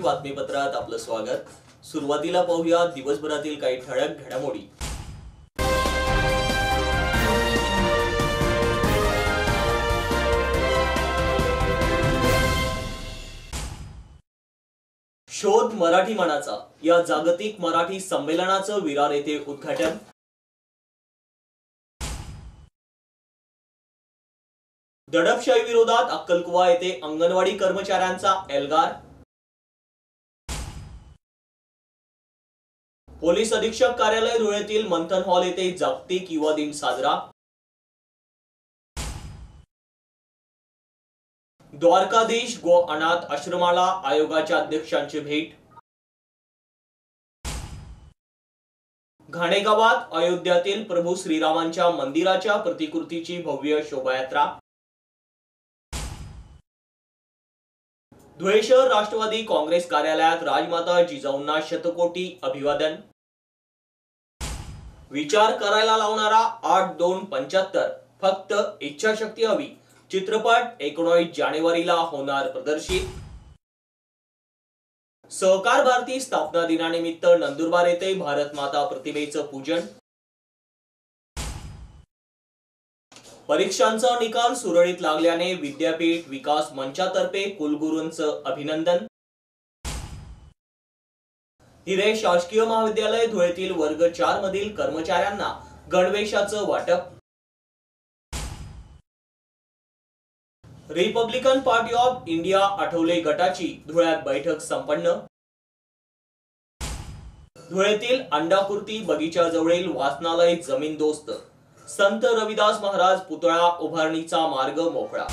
बातमीपत्रात आपलं स्वागत। सुरुवातीला पाहूया दिवसभरातील काही ठळक घडामोडी। शोध मराठी मनाचा या जागतिक मराठी संमेलनाचं विरार येथे उद्घाटन। दडपशाही विरोधात अक्कलकुवा येथे अंगणवाडी कर्मचाऱ्यांचा एल्गार। पोलीस अधीक्षक कार्यालय धुळ्यातील मंथन हॉल येथे जागतिक युवा दिन साजरा। द्वारकाधीश गो अनाथ आश्रमाला आयोगाच्या अध्यक्षांची भेट। घाणेगावात अयोध्यातील प्रभू श्रीरामांच्या मंदिराच्या प्रतिकृतीची भव्य शोभायात्रा। धुळे शहर राष्ट्रवादी काँग्रेस कार्यालयात राजमाता जिजाऊंना शतकोटी अभिवादन। विचार करायला लावणारा 8-2-75 फक्त इच्छाशक्ती हवी चित्रपट 19 जानेवारीला होणार प्रदर्शित। सहकार भारती स्थापना दिनानिमित्त नंदुरबार येथे भारत माता प्रतिमेचं पूजन। परीक्षांचा निकाल सुरळीत लागल्याने विद्यापीठ विकास मंचातर्फे कुलगुरूंचं अभिनंदन। हिरे शासकीय महाविद्यालय धुळेतील वर्ग 4 मधील कर्मचाऱ्यांना गणवेशाचं वाटप। Republican Party of India Athawale गटाची धुळ्यात बैठक संपन्न। धुळेतील अंडाकुर्ती बगीच्याजवळील वाचनालय जमीनदोस्त। संत रविदास महाराज पुतळा उभारणीचा मार्ग मोकळा।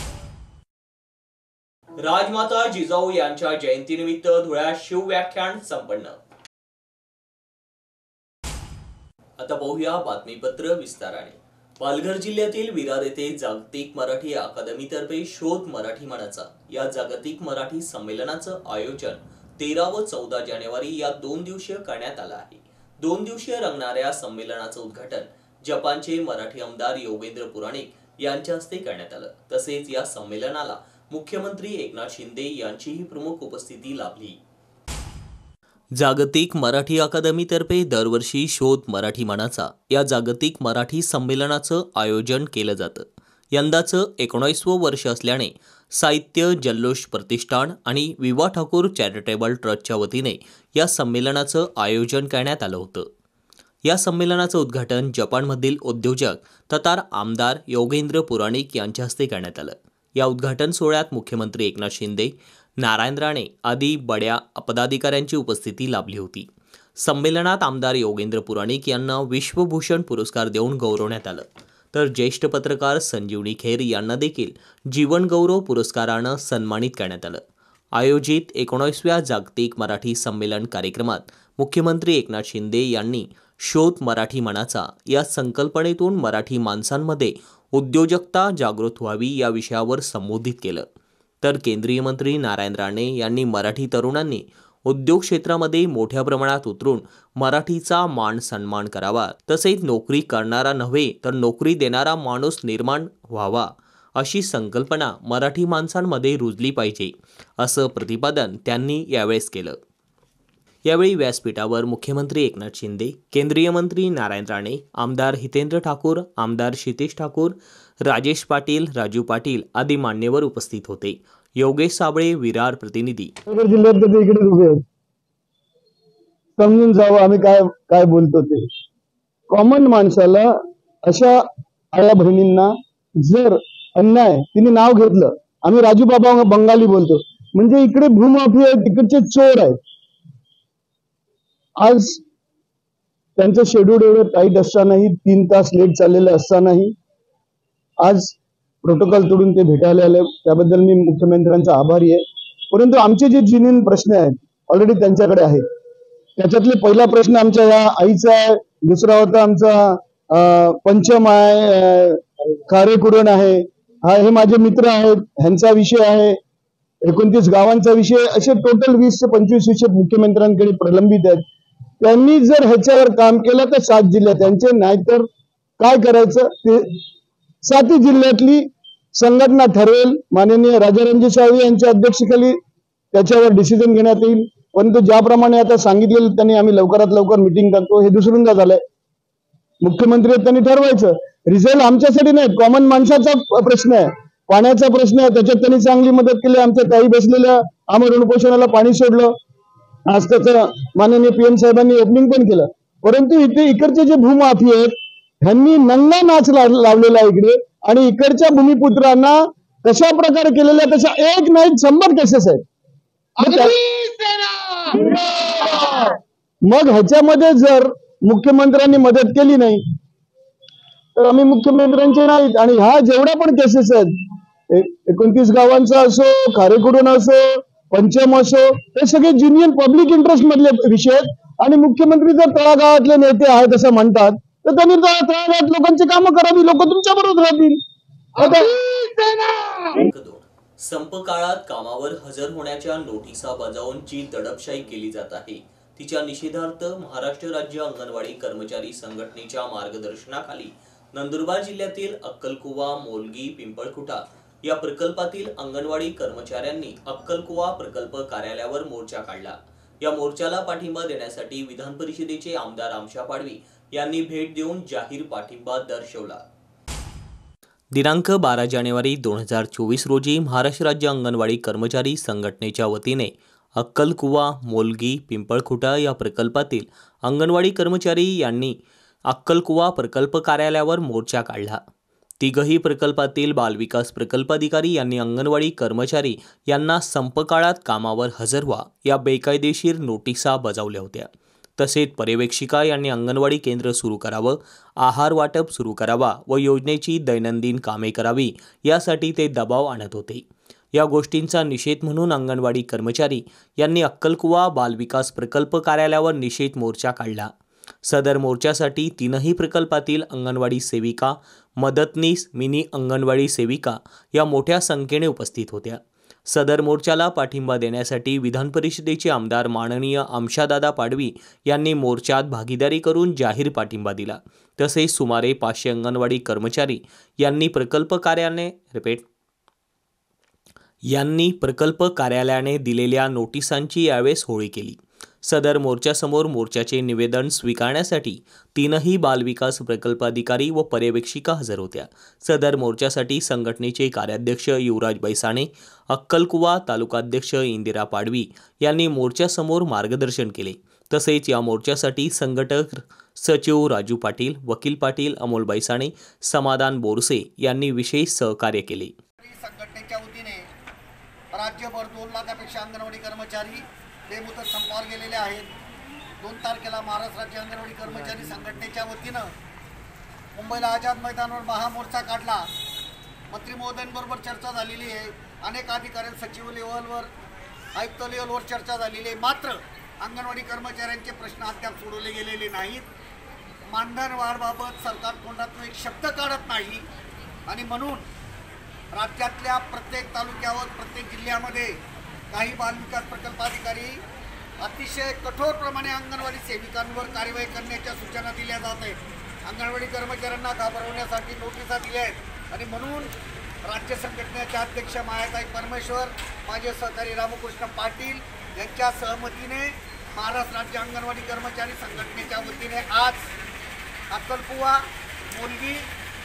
राजमाता जिजाऊ यांच्या जयंतीनिमित्त धुळ्यात शिवव्याख्यान संपन्न। आता पाहूया बातमीपत्र विस्ताराने। पालघर जिल्ह्यातील विरार येथे जागतिक मराठी अकादमीतर्फे शोध मराठी मनाचा या जागतिक मराठी संमेलनाचं आयोजन 13 व 14 जानेवारी या 2 दिवसीय करण्यात आलं आहे। 2 दिवसीय रंगणाऱ्या संमेलनाचं उद्घाटन जपानचे मराठी आमदार योगेंद्र पुराणिक यांच्या हस्ते करण्यात आलं। तसेच या संमेलनाला मुख्यमंत्री एकनाथ शिंदे यांचीही प्रमुख उपस्थिती लाभली। जागतिक मराठी अकादमीतर्फे दरवर्षी शोध मराठी मनाचा या जागतिक मराठी संमेलनाचं आयोजन केलं जातं। यंदाचं 19वं वर्ष असल्याने साहित्य जल्लोष प्रतिष्ठान आणि विवा ठाकूर चॅरिटेबल ट्रस्टच्या वतीने या संमेलनाचं आयोजन करण्यात आलं होतं। या संमेलनाचं उद्घाटन जपानमधील उद्योजक तथा आमदार योगेंद्र पुराणिक यांच्या हस्ते करण्यात आलं। या उद्घाटन सोहळ्यात मुख्यमंत्री एकनाथ शिंदे, नारायण राणे आदी बड्या पदाधिकाऱ्यांची उपस्थिती लाभली होती। संमेलनात आमदार योगेंद्र पुराणिक यांना विश्वभूषण पुरस्कार देऊन गौरवण्यात आलं, तर ज्येष्ठ पत्रकार संजीवनी खेर यांना देखील जीवन गौरव पुरस्कारानं सन्मानित करण्यात आलं। आयोजित 19व्या जागतिक मराठी संमेलन कार्यक्रमात मुख्यमंत्री एकनाथ शिंदे यांनी शोध मराठी मनाचा या संकल्पनेतून मराठी माणसांमध्ये उद्योजकता जागृत व्हावी या विषयावर संबोधित केलं, तर केंद्रीय मंत्री नारायण राणे यांनी मराठी तरुणांनी उद्योग क्षेत्रामध्ये मोठ्या प्रमाणात उतरून मराठीचा मान सन्मान करावा, तसेच नोकरी करणारा नव्हे तर नोकरी देणारा माणूस निर्माण व्हावा अशी संकल्पना मराठी माणसांमध्ये रुजली पाहिजे असं प्रतिपादन त्यांनी यावेळेस केलं। यावेळी व्यासपीठावर मुख्यमंत्री एकनाथ शिंदे, केंद्रीय मंत्री नारायण राणे, आमदार हितेंद्र ठाकूर, आमदार क्षितिज ठाकूर, राजेश पाटील, राजू पाटील आदी मान्यवर उपस्थित होते। योगेश साबळे, विरार प्रतिनिधी। जिल्ह्यात इकडे उभे समजून जावं आम्ही काय बोलतो ते। कॉमन माणसाला अशा आया बहिणींना जर अन्याय तिने नाव घेतलं, आम्ही राजू बाबा बंगाली बोलतो, म्हणजे इकडे भूमाफिया तिकडचे चोर आहेत। आज त्यांचं शेड्यूल एवढं टाईट असतानाही 3 तास लेट चाललेलं असतानाही आज प्रोटोकॉल तोडून ते भेटायला आले, त्याबद्दल मी मुख्यमंत्र्यांचा आभारी आहे। परंतु आमचे जे जिनीन प्रश्न आहेत ऑलरेडी त्यांच्याकडे आहेत। त्याच्यातले पहिला प्रश्न आमच्या या आईचा आहे, दुसरा होता आमचा पंचम आहे, खारेकुरण आहे, हे माझे मित्र आहेत ह्यांचा विषय आहे, 29 गावांचा विषय, असे टोटल 20 ते 25 विषय मुख्यमंत्र्यांकडे प्रलंबित आहेत। त्यांनी जर ह्याच्यावर काम केलं तर 7 जिल्हे त्यांचे, नाहीतर काय करायचं ते 7 जिल्ह्यातली संघटना ठरवेल। माननीय राजारामजी साळवी यांच्या अध्यक्षतेखाली त्याच्यावर डिसिजन घेण्यात येईल। परंतु ज्याप्रमाणे आता सांगितलेलं त्यांनी आम्ही लवकरात लवकर मिटिंग करतो हे दुसऱ्यांदा झालंय. मुख्यमंत्री आहेत त्यांनी ठरवायचं. रिझल्ट आमच्यासाठी नाही, कॉमन माणसाचा प्रश्न आहे, पाण्याचा प्रश्न आहे. त्याच्यात त्यांनी चांगली मदत केली. आमच्या ताई बसलेल्या आमरण उपोषणाला पाणी सोडलं. आज त्याचं माननीय PM साहेबांनी ओपनिंग पण केलं. परंतु इकडचे जे भूमाफी आहेत ह्यांनी नंगा नाच लावलेला आहे इकडे, आणि इकडच्या भूमिपुत्रांना कशा प्रकारे केलेल्या तशा एक नाही 100 केसेस आहेत. मग ह्याच्यामध्ये जर मुख्यमंत्र्यांनी मदत केली नाही तर आम्ही मुख्यमंत्र्यांचे नाहीत. आणि ह्या जेवढ्या पण केसेस आहेत 29 गावांचा असो, खारेकुडून असो, पंचम असो, हे सगळे ज्युनियर पब्लिक इंटरेस्ट मधले विषय आहेत. आणि मुख्यमंत्री जर तळागाळातले नेते आहेत असं म्हणतात तर त्यांनी तळागाळात लोकांची कामं करावी. लोक तुमच्या बरोबर राहतील. संप काळात कामावर हजर होण्याच्या नोटिसा बजावून जी दडपशाही केली जात आहे तिच्या निषेधार्थ महाराष्ट्र राज्य अंगणवाडी कर्मचारी संघटनेच्या मार्गदर्शनाखाली नंदुरबार जिल्ह्यातील अक्कलकुवा, मोलगी, पिंपळखुटा या प्रकल्पातील अंगणवाडी कर्मचाऱ्यांनी अक्कलकुवा प्रकल्प कार्यालयावर मोर्चा काढला. या मोर्चाला पाठिंबा देण्यासाठी विधान परिषदेचे आमदार आमशा पाडवी यांनी भेट देऊन जाहीर पाठिंबा दर्शवला. दिनांक 12 जानेवारी 2024 रोजी महाराष्ट्र राज्य अंगणवाडी कर्मचारी संघटनेच्या वतीने अक्कलकुवा, मोलगी, पिंपळखुटा या प्रकल्पातील अंगणवाडी कर्मचारी यांनी अक्कलकुवा प्रकल्प कार्यालयावर मोर्चा काढला. तिघही प्रकल्पातील बालविकास प्रकल्पाधिकारी यांनी अंगणवाडी कर्मचारी यांना संप काळात कामावर हजर व्हा या बेकायदेशीर नोटिसा बजावल्या होत्या. तसेच पर्यवेक्षिका यांनी अंगणवाडी केंद्र सुरू करावं, आहार वाटप सुरू करावा व योजनेची दैनंदिन कामे करावी यासाठी ते दबाव आणत होते. या गोष्टींचा निषेध म्हणून अंगणवाडी कर्मचारी यांनी अक्कलकुवा बालविकास प्रकल्प कार्यालयावर निषेध मोर्चा काढला. सदर मोर्चासाठी तीनही प्रकल्पातील अंगणवाडी सेविका, मदतनीस, मिनी अंगणवाडी सेविका या मोठ्या संख्येने उपस्थित होत्या. सदर मोर्चाला पाठिंबा देण्यासाठी विधान परिषदेचे आमदार माननीय आमशादादा पाडवी यांनी मोर्चात भागीदारी करून जाहीर पाठिंबा दिला. तसेच सुमारे 500 अंगणवाडी कर्मचारी यांनी प्रकल्प कार्यालयाने दिलेल्या नोटिसांची यावेळेस होळी केली. सदर मोर्चासमोर मोर्चाचे निवेदन स्वीकारण्यासाठी तीनही बालविकास प्रकल्पाधिकारी व पर्यवेक्षिका हजर होत्या. सदर मोर्चासाठी संघटनेचे कार्याध्यक्ष युवराज बैसाणे, अक्कलकुवा तालुकाध्यक्ष इंदिरा पाडवी यांनी मोर्चासमोर मार्गदर्शन केले. तसेच या मोर्चासाठी संघटक सचिव राजू पाटील, वकील पाटील, अमोल बैसाणे, समाधान बोरसे यांनी विशेष सहकार्य केले. संघटनेच्या वतीने राज्यभर 2 लाखापेक्षा अंगणवाडी कर्मचारी बेमुदत संपावर गेलेले आहेत. 2 तारखेला महाराष्ट्र राज्य अंगणवाडी कर्मचारी संघटनेच्या वतीनं मुंबईला आझाद मैदानावर महामोर्चा काढला. मंत्री महोदयांबरोबर चर्चा झालेली आहे. अनेक अधिकारी, सचिव लेवलवर, आयुक्त लेवलवर चर्चा झालेली आहे. मात्र अंगणवाडी कर्मचाऱ्यांचे प्रश्न अद्याप सोडवले गेलेले नाहीत. मानधन वाढबाबत सरकार तोंडातून एक शब्द काढत नाही. आणि म्हणून राज्यातल्या प्रत्येक तालुक्यावर, प्रत्येक जिल्ह्यामध्ये काही बालविकास प्रकल्पाधिकारी अतिशय कठोरप्रमाणे अंगणवाडी सेविकांवर कार्यवाही करण्याच्या सूचना दिल्या जात आहेत. अंगणवाडी कर्मचाऱ्यांना घाबरवण्यासाठी नोटिसा दिल्या आहेत. आणि म्हणून राज्य संघटनेचे अध्यक्ष मायाताई परमेश्वर, माझे सहकारी रामकृष्ण पाटील यांच्या सहमतीने महाराष्ट्र राज्य अंगणवाडी कर्मचारी संघटनेच्या वतीने आज अक्कलकुवा, मोलगी,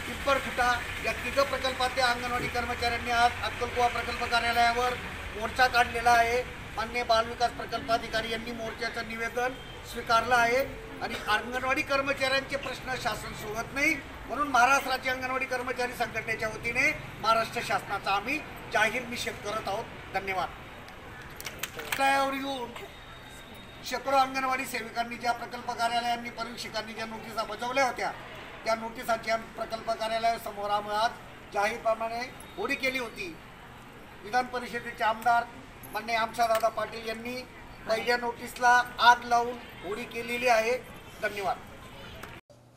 पिंपळखुटा या 3 प्रकल्पातील अंगणवाडी कर्मचाऱ्यांनी आज अक्कलकुवा प्रकल्प कार्यालयावर मोर्चा काढलेला आहे. माननीय बालविकास प्रकल्पाधिकारी यांनी मोर्चाचं निवेदन स्वीकारलं आहे. आणि अंगणवाडी कर्मचाऱ्यांचे प्रश्न शासन सोडत नाही. म्हणून महाराष्ट्र राज्य अंगणवाडी कर्मचारी संघटनेच्या वतीने महाराष्ट्र शासनाचा आम्ही जाहीर निषेध करत आहोत. धन्यवाद. येऊन शेकडो अंगणवाडी सेविकांनी ज्या प्रकल्प कार्यालयांनी, पर्यवेक्षकांनी ज्या नोटिसा बजावल्या होत्या त्या नोटिसांची प्रकल्प कार्यालयासमोर आम्ही आज जाहीरप्रमाणे होळी केली होती. विधान परिषदेचे आमदार माननीय आमशादादा पाटील यांनी पहिल्या नोटीसला आग लावून होळी केलेली आहे. धन्यवाद.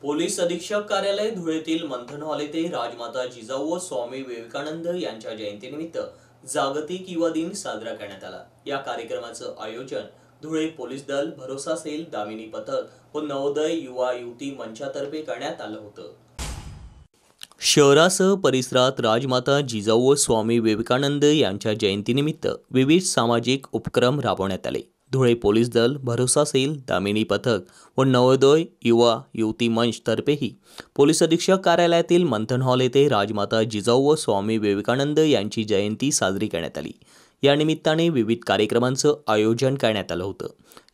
पोलीस अधीक्षक कार्यालय धुळेतील मंथन हॉल येथे राजमाता जिजाऊ व स्वामी विवेकानंद यांच्या जयंतीनिमित्त जागतिक युवा दिन साजरा करण्यात आला. या कार्यक्रमाचं आयोजन धुळे पोलीस दल, भरोसा सेल, दामिनी पथक व नवोदय युवा युवती मंचातर्फे करण्यात आलं होतं. शहरासह परिसरात राजमाता जिजाऊ व स्वामी विवेकानंद यांच्या जयंतीनिमित्त विविध सामाजिक उपक्रम राबवण्यात आले. धुळे पोलीस दल, भरोसा सेल, दामिनी पथक व नवोदय युवा युवती मंच तर्फेही पोलीस अधीक्षक कार्यालयातील मंथन हॉल येथे राजमाता जिजाऊ व स्वामी विवेकानंद यांची जयंती साजरी करण्यात आली। या निमित्ताने विविध कार्यक्रमांचं आयोजन करण्यात आलं होतं।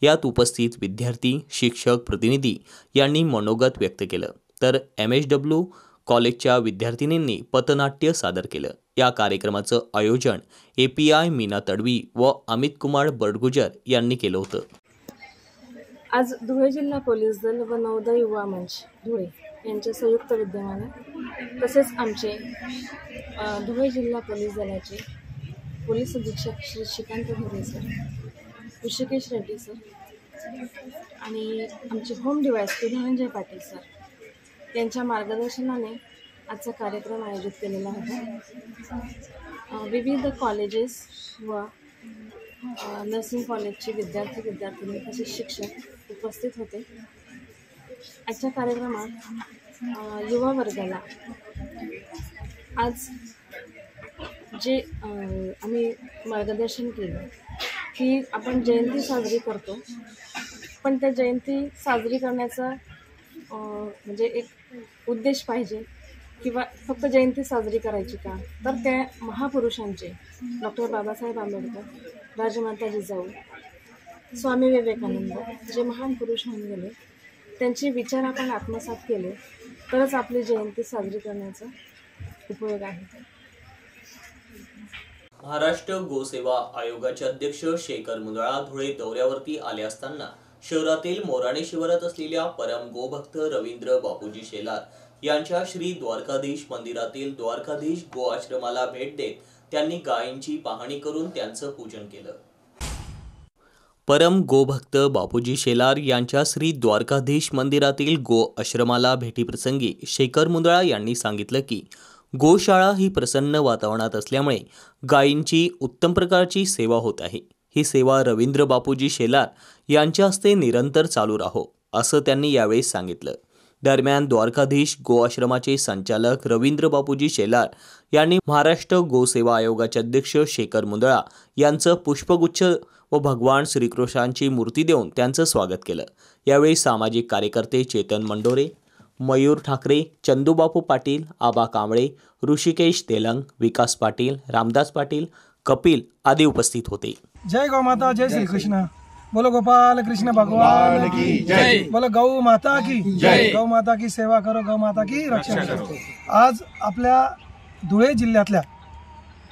यात उपस्थित विद्यार्थी, शिक्षक, प्रतिनिधी यांनी मनोगत व्यक्त केलं, तर MSW कॉलेजच्या विद्यार्थिनींनी पथनाट्य सादर केलं। या कार्यक्रमाचं आयोजन API मीना तडवी व अमित कुमार बडगुजर यांनी केलं होतं। आज धुळे जिल्हा पोलीस दल व नवोदय युवा मंच धुळे यांच्या संयुक्त विद्यमाने तसेच आमचे धुळे जिल्हा पोलीस दलाचे पोलीस अधीक्षक श्री श्रीकांत भोरे सर, ऋषिकेश रेड्डी सर आणि आमचे home DYSP Dhananjay Patil sir यांच्या मार्गदर्शनाने आजचा कार्यक्रम आयोजित केलेला होता। विविध कॉलेजेस व नर्सिंग कॉलेजचे विद्यार्थी तसेच शिक्षक उपस्थित होते। आजच्या कार्यक्रमात युवा वर्गाला आज जे आम्ही मार्गदर्शन केलं की आपण जयंती साजरी करतो, पण त्या जयंती साजरी करण्याचा म्हणजे एक उद्देश पाहिजे किंवा फक्त जयंती साजरी करायची का, तर त्या महापुरुषांचे डॉक्टर बाबासाहेब आंबेडकर, राजमाता जिजाऊ, स्वामी विवेकानंद जे महान पुरुष होऊन गेले, त्यांचे विचार आपण आत्मसात केले तरच आपली जयंती साजरी करण्याचा उपयोग आहे। महाराष्ट्र गोसेवा आयोगाचे अध्यक्ष शेखर मुंदळा धुळे दौऱ्यावरती आले असताना शहरातील मोराणे शिवारात असलेल्या परम गोभक्त रवींद्र बापूजी शेलार यांच्या श्री द्वारकाधीश मंदिरातील द्वारकाधीश गो आश्रमाला भेट देत त्यांनी गायींची पाहणी करून त्यांचं पूजन केलं। परम गोभक्त बापूजी शेलार यांच्या श्री द्वारकाधीश मंदिरातील गो आश्रमाला भेटीप्रसंगी शेखर मुंदळा यांनी सांगितलं की गोशाळा ही प्रसन्न वातावरणात असल्यामुळे गायींची उत्तम प्रकारची सेवा होत आहे। ही सेवा रवींद्र बापूजी शेलार यांच्या हस्ते निरंतर चालू राहो असं त्यांनी यावेळी सांगितलं। दरम्यान द्वारकाधीश गो आश्रमाचे संचालक रवींद्र बापूजी शेलार यांनी महाराष्ट्र गोसेवा आयोगाचे अध्यक्ष शेखर मुंदळा यांचं पुष्पगुच्छ व भगवान श्रीकृष्णांची मूर्ती देऊन त्यांचं स्वागत केलं। यावेळी सामाजिक कार्यकर्ते चेतन मंडोरे, मयूर ठाकरे, चंदूबापू पाटील, आबा कांबळे, ऋषिकेश तेलंग, विकास पाटील, रामदास पाटील, कपिल आदी उपस्थित होते। जय गौ माता, जय श्री कृष्ण, बोलो गोपाल कृष्ण भगवान की जय, बोलो गौ माता की जय। गौ माता की सेवा करो, गौ माता की रक्षा करो। आज आपल्या धुळे जिल्ह्यातल्या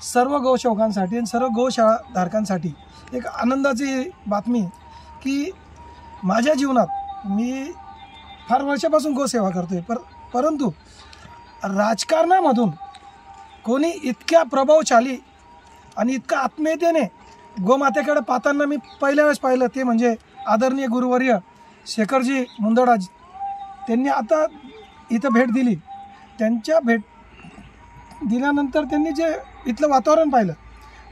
सर्व गोसेवकांसाठी आणि सर्व गोशाळा धारकांसाठी एक आनंदाची बातमी की माझ्या जीवनात मी फार वर्षापासून गोसेवा करतोय, परंतु राजकारणामधून कोणी इतक्या प्रभावशाली आणि इतक्या आत्मीयतेने गोमातेकडे पाहताना मी पहिल्या वेळेस पाहिलं ते म्हणजे आदरणीय गुरुवर्य शेखरजी मुंदडा। त्यांनी आता इथं भेट दिली, त्यांच्या भेट दिल्यानंतर त्यांनी जे इथलं वातावरण पाहिलं,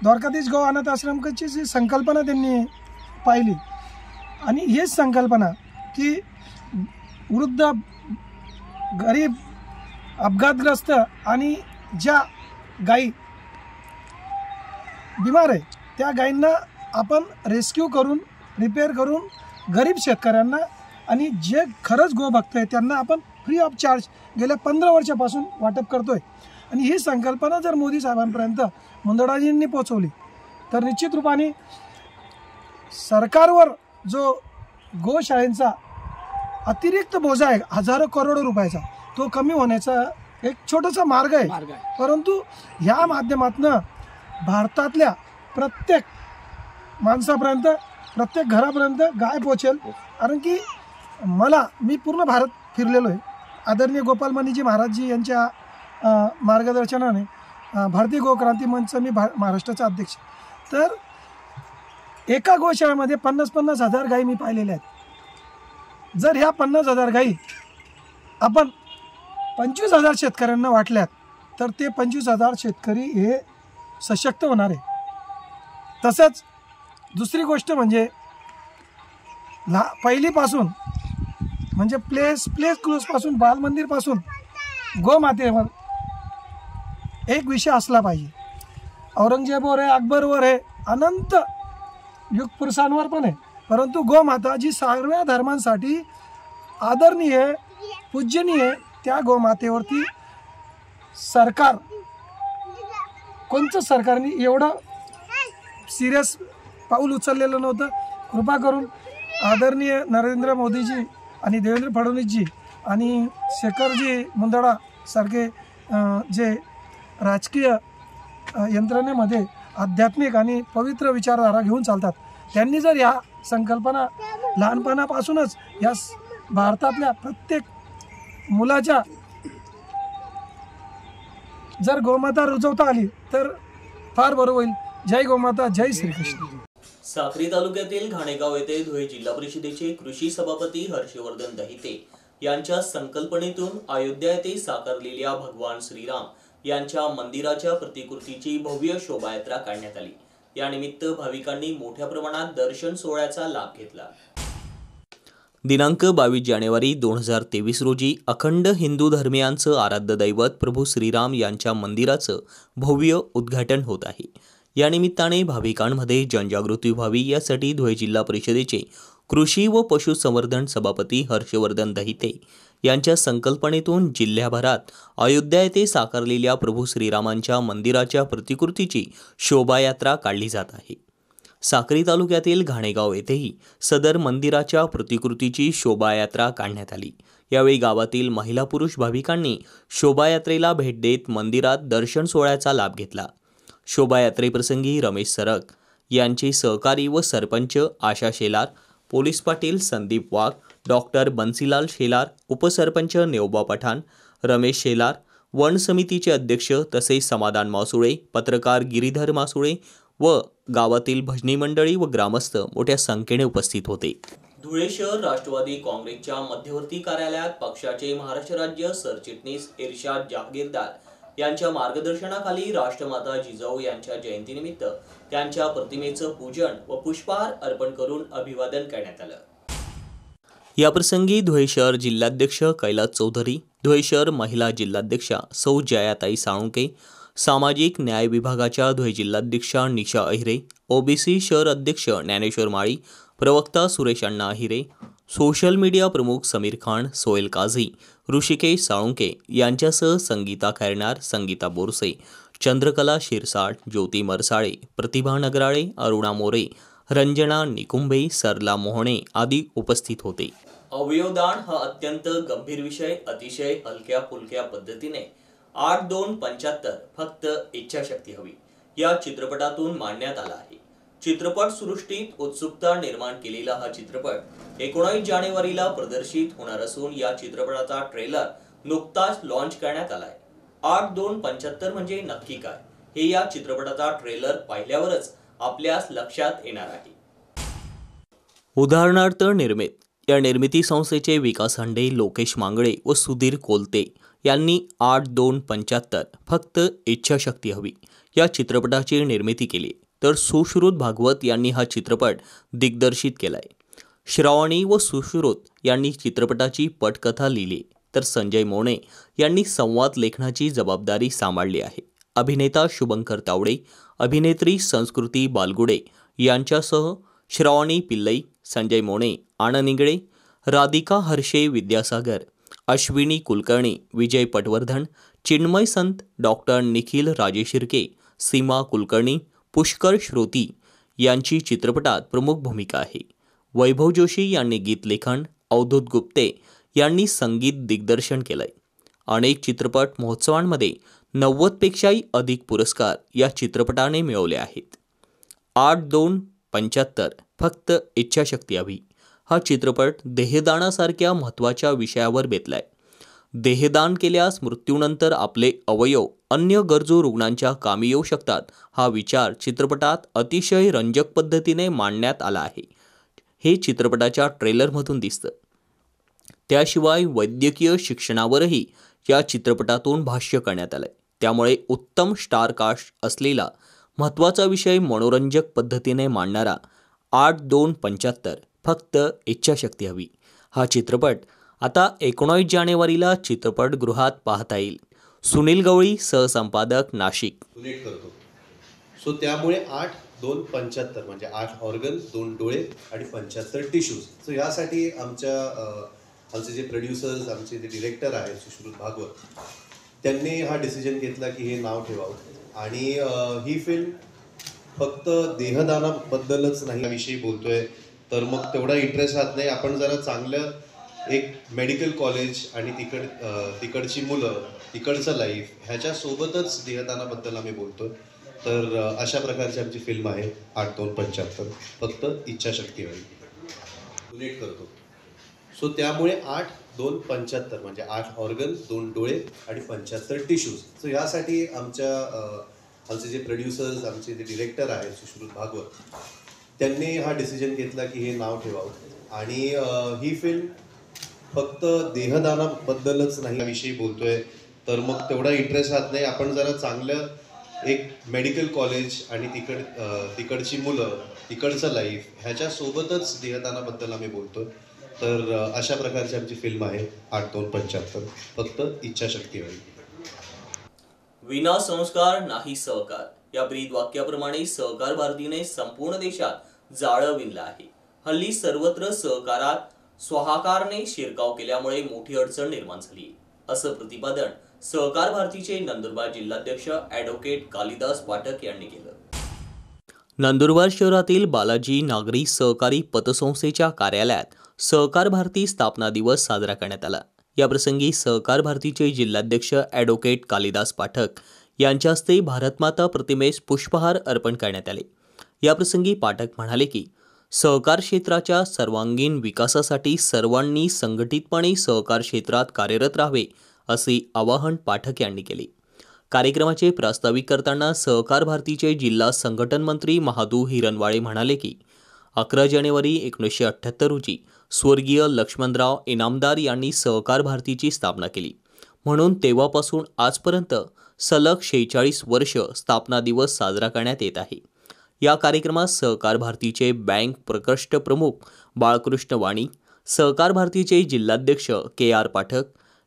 द्वारकाधीश गो अनाथ आश्रमची जी संकल्पना त्यांनी पाहिली आणि हीच संकल्पना की वृद्ध, गरीब, अपघातग्रस्त आणि ज्या गायी बिमार आहे त्या गायींना आपण रेस्क्यू करून, रिपेअर करून गरीब शेतकऱ्यांना आणि जे खरंच गोभक्त आहे त्यांना आपण फ्री ऑफ चार्ज गेल्या 15 वर्षापासून वाटप करतोय। आणि ही संकल्पना जर मोदी साहेबांपर्यंत मुंदडाजींनी पोहोचवली तर निश्चित रूपाने सरकारवर जो गोशाळेंचा अतिरिक्त बोजा आहे हजारो करोडो रुपयाचा, तो कमी होण्याचा एक छोटासा मार्ग आहे। परंतु ह्या माध्यमातून भारतातल्या प्रत्येक माणसापर्यंत, प्रत्येक घरापर्यंत गाय पोहोचेल। कारण की मी पूर्ण भारत फिरलेलो आहे। आदरणीय गोपालमणीजी महाराजजी यांच्या मार्गदर्शनाने भारतीय गोक्रांती मंच मी महाराष्ट्राचा अध्यक्ष, तर एका गोशाळेमध्ये 50-50 हजार गायी मी पाहिलेल्या आहेत। जर ह्या 50,000 गायी आपण 25,000 शेतकऱ्यांना वाटल्यात तर ते 25,000 शेतकरी हे सशक्त होणार आहे। तसंच दुसरी गोष्ट म्हणजे पहिलीपासून म्हणजे प्ले स्कूल्सपासून, बालमंदिरपासून गोमातेवर एक विषय असला पाहिजे। औरंगजेबवर आहे, अकबरवर आहे, अनंत युग पुरुषांवर पण आहे, परंतु गोमाता जी सर्व धर्मांसाठी आदरणीय पूजनीय, त्या गोमातेवरती सरकार, कोणतं सरकारने एवढं सिरियस पाऊल उचललेलं नव्हतं. कृपा करून आदरणीय नरेंद्र मोदीजी आणि देवेंद्र फडणवीसजी आणि शेखरजी मुंदडा सारखे जे राजकीय यंत्रणेमध्ये आध्यात्मिक आणि पवित्र विचारधारा घेऊन चालतात, त्यांनी जर या संकल्पना लहानपणापासूनच या भारतातल्या प्रत्येक मुलाच्या जर गोमाता रुजवता आली तर फार बरं होईल. जय गोमाता, जय श्रीकृष्ण. साक्री तालुक्यातील घाणेगाव येथे धुळे जिल्हा परिषदेचे कृषी सभापती हर्षवर्धन दहिते यांच्या संकल्पनेतून अयोध्या येथे साकारलेल्या भगवान श्रीराम यांच्या मंदिराच्या प्रतिकृतीची भव्य शोभायात्रा काढण्यात आली. यानिमित्त भाविकांनी मोठ्या प्रमाणात दर्शन सोहळ्याचा लाभ घेतला. दिनांक 22 जानेवारी 2023 रोजी अखंड हिंदू धर्मियांचं आराध्य दैवत प्रभू श्रीराम यांच्या मंदिराचं भव्य उद्घाटन होत आहे. या निमित्ताने भाविकांमध्ये जनजागृती व्हावी यासाठी धुळे जिल्हा परिषदेचे कृषी व पशुसंवर्धन सभापती हर्षवर्धन दहिते यांच्या संकल्पनेतून जिल्ह्याभरात अयोध्या येथे साकारलेल्या प्रभू श्रीरामांच्या मंदिराच्या प्रतिकृतीची शोभायात्रा काढली जात आहे. साक्री तालुक्यातील घाणेगाव येथेही सदर मंदिराच्या प्रतिकृतीची शोभायात्रा काढण्यात आली. यावेळी गावातील महिला पुरुष भाविकांनी शोभायात्रेला भेट देत मंदिरात दर्शन सोहळ्याचा लाभ घेतला. शोभायात्रेप्रसंगी रमेश सरक यांचे सहकारी व सरपंच आशा शेलार, पोलीस पाटील संदीप वाघ, डॉक्टर बन्सीलाल शेलार, उपसरपंच नेवबा पठाण, रमेश शेलार, वन समितीचे अध्यक्ष तसेच समाधान मासुळे, पत्रकार गिरीधर मासुळे व गावातील भजनी मंडळी व ग्रामस्थ मोठ्या संख्येने उपस्थित होते. धुळे शहर राष्ट्रवादी काँग्रेसच्या मध्यवर्ती कार्यालयात पक्षाचे महाराष्ट्र राज्य सरचिटणीस इर्शाद जहागीरदार यांच्या मार्गदर्शनाखाली राष्ट्रमाता जिजाऊ यांच्या जयंतीनिमित्त त्यांच्या प्रतिमेचं पूजन व पुष्पहार अर्पण करून अभिवादन करण्यात आलं. याप्रसंगी धुळे शहर जिल्हाध्यक्ष कैलास चौधरी, धुळे शहर महिला जिल्हाध्यक्षा सौ जयाताई साळुंके, सामाजिक न्याय विभागाच्या धुळे जिल्हाध्यक्षा निशा अहिरे, ओबीसी शहर अध्यक्ष ज्ञानेश्वर माळी, प्रवक्ता सुरेश अण्णा अहिरे, सोशल मीडिया प्रमुख समीर खान, सोहेल काझी, ऋषिकेश साळुंके यांच्यासह संगीता खैरनार, संगीता बोरसे, चंद्रकला शिरसाट, ज्योती मरसाळे, प्रतिभा नगराळे, अरुणा मोरे, रंजना निकुंभे, सरला मोहणे आदी उपस्थित होते. अवयवदान हा अत्यंत गंभीर विषय अतिशय हलक्या फुलक्या पद्धतीने 8-2-75 फक्त इच्छाशक्ती हवी या चित्रपटातून मांडण्यात आला आहे. चित्रपट सृष्टीत उत्सुकता निर्माण केलेला हा चित्रपट 19 जानेवारीला प्रदर्शित होणार असून या चित्रपटाचा ट्रेलर नुकताच लॉन्च करण्यात आलाय. 8-2-75 म्हणजे नक्की काय हे या चित्रपटाचा ट्रेलर पाहिल्यावरच आपल्यास लक्षात येणार आहे. उदाहरणार्थ निर्मित या निर्मिती संस्थेचे विकास हांडे, लोकेश मांगळे व सुधीर कोलते यांनी 8-2-75 फक्त इच्छाशक्ती हवी या चित्रपटाची निर्मिती केली, तर सुश्रुत भागवत यांनी हा चित्रपट दिग्दर्शित केलाय. श्रावणी व सुश्रुत यांनी चित्रपटाची पटकथा लिहिली, तर संजय मोणे यांनी संवाद लेखनाची जबाबदारी सांभाळली आहे. अभिनेता शुभंकर तावडे, अभिनेत्री संस्कृती बालगुडे यांच्यासह श्रावणी पिल्लई, संजय मोणे, आनंद इंगळे, राधिका हर्षे विद्यासागर, अश्विनी कुलकर्णी, विजय पटवर्धन, चिन्मय संत, डॉक्टर निखिल राजेशिर्के, सीमा कुलकर्णी, पुष्कर श्रोती यांची चित्रपटात प्रमुख भूमिका आहे. वैभव जोशी यांनी गीत लेखन, अवधूत गुप्ते यांनी संगीत दिग्दर्शन केलंय. अनेक चित्रपट महोत्सवांमध्ये 90 पेक्षाही अधिक पुरस्कार या चित्रपटाने मिळवले आहेत. 8-2-75 फक्त इच्छाशक्ती हवी हा चित्रपट देहदानासारख्या महत्त्वाच्या विषयावर बेतलाय. देहदान केल्यास मृत्यूनंतर आपले अवयव अन्य गरजू रुग्णांच्या कामी येऊ शकतात हा विचार चित्रपटात अतिशय रंजक पद्धतीने मांडण्यात आला आहे. हे चित्रपटाच्या ट्रेलरमधून दिसतं. त्याशिवाय वैद्यकीय शिक्षणावरही या चित्रपटातून भाष्य करण्यात आलंय. त्यामुळे उत्तम स्टार कास्ट असलेला महत्त्वाचा विषय मनोरंजक पद्धतीने मांडणारा 8-2-75 फक्त इच्छाशक्ती हवी हा चित्रपट आता 19 जानेवारीला चित्रपटगृहात पाहता येईल. सुनील गवळी, सहसंपादक, नाशिक. करतो. सो त्यामुळे 8 2.75 म्हणजे 8 ऑर्गन, 2 डोळे आणि 75 टिश्यूज. सो यासाठी आमचे जे प्रोड्युसर्स, आमचे जे डिरेक्टर आहेत सुश्रुत भागवत, त्यांनी हा डिसिजन घेतला की हे नाव ठेवावं. आणि ही फिल्म फक्त देहदानाबद्दलच नाही विषयी बोलतोय, तर मग तेवढा इंटरेस्ट राहत नाही. आपण जरा चांगलं एक मेडिकल कॉलेज आणि तिकडची मुलं, तिकडचं लाईफ, ह्याच्यासोबतच देहदानाबद्दल आम्ही बोलतो. तर अशा प्रकारची आमची फिल्म आहे 8-2-75. फक्त इच्छाशक्ती हवी. डोनेट करतो. सो त्यामुळे 8-2-75 म्हणजे 8 ऑर्गन, 2 डोळे आणि 75 टिश्यूज. सो यासाठी आमचे जे प्रोड्युसर्स, आमचे जे डिरेक्टर आहेत सुश्रुत भागवत, त्यांनी हा डिसिजन घेतला की हे नाव ठेवावं. आणि ही फिल्म फक्त देहदानाबद्दलच नाही विषयी बोलतोय, तर मग तेवढा इंटरेस्ट राहत नाही. आपण जरा चांगलं एक मेडिकल कॉलेज आणि तिकडची मुलं, तिकडचं लाईफ, ह्याच्यासोबतच देहदानाबद्दल आम्ही बोलतो. तर अशा प्रकारची आमची फिल्म आहे 8-2-75. फक्त इच्छाशक्ती हवी. विना संस्कार नाही सहकार या ब्रीद वाक्याप्रमाणे सहकार भारतीने संपूर्ण देशात जाळं विणलं आहे. हल्ली सर्वत्र सहकारात स्वाहाकारने शिरकाव केल्यामुळे मोठी अडचण निर्माण झाली, असं प्रतिपादन सहकार भारतीचे नंदुरबार जिल्हाध्यक्ष ॲडव्होकेट कालिदास पाठक यांनी केलं. नंदुरबार शहरातील बालाजी नागरी सहकारी पतसंस्थेच्या कार्यालयात सहकार भारती स्थापना दिवस साजरा करण्यात आला. याप्रसंगी सहकार भारतीचे जिल्हाध्यक्ष ॲडव्होकेट कालिदास पाठक यांच्या हस्ते भारतमाता प्रतिमेस पुष्पहार अर्पण करण्यात आले. याप्रसंगी पाठक म्हणाले की सहकार क्षेत्राच्या सर्वांगीण विकासासाठी सर्वांनी संघटितपणे सहकार क्षेत्रात कार्यरत राहावे, असे आवाहन पाठक यांनी केले. कार्यक्रमाचे प्रास्ताविक करताना सहकार भारतीचे जिल्हा संघटन मंत्री महादू हिरणवाळे म्हणाले की 11 जानेवारी 1978 रोजी स्वर्गीय लक्ष्मणराव इनामदार यांनी सहकार भारतीची स्थापना केली, म्हणून तेव्हापासून आजपर्यंत सलग 46 वर्ष स्थापना दिवस साजरा करण्यात येत आहे. या कार्यक्रमात सहकार भारतीचे बँक प्रकोष्ठ प्रमुख बाळकृष्ण वाणी, सहकार भारतीचे जिल्हाध्यक्ष KR पाठक,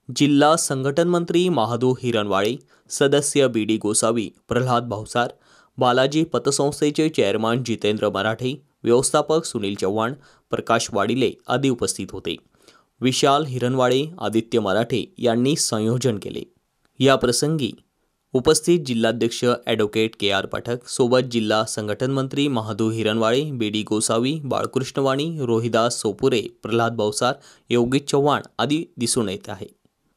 जिल्हा संघटन मंत्री महादू हिरणवाळे, सदस्य BD गोसावी, प्रल्हाद भावसार, बालाजी पतसंस्थेचे चेअरमन जितेंद्र मराठे, व्यवस्थापक सुनील चव्हाण, प्रकाश वाडिले आदी उपस्थित होते. विशाल हिरणवाळे, आदित्य मराठे यांनी संयोजन केले. या प्रसंगी उपस्थित जिल्हाध्यक्ष ॲडव्होकेट KR पाठक सोबत जिल्हा संघटन मंत्री महादू हिरणवाळे, BD गोसावी, बाळकृष्ण वाणी, रोहिदास सोपुरे, प्रल्हाद भावसार, योगेश चव्हाण आदी दिसून येत आहे.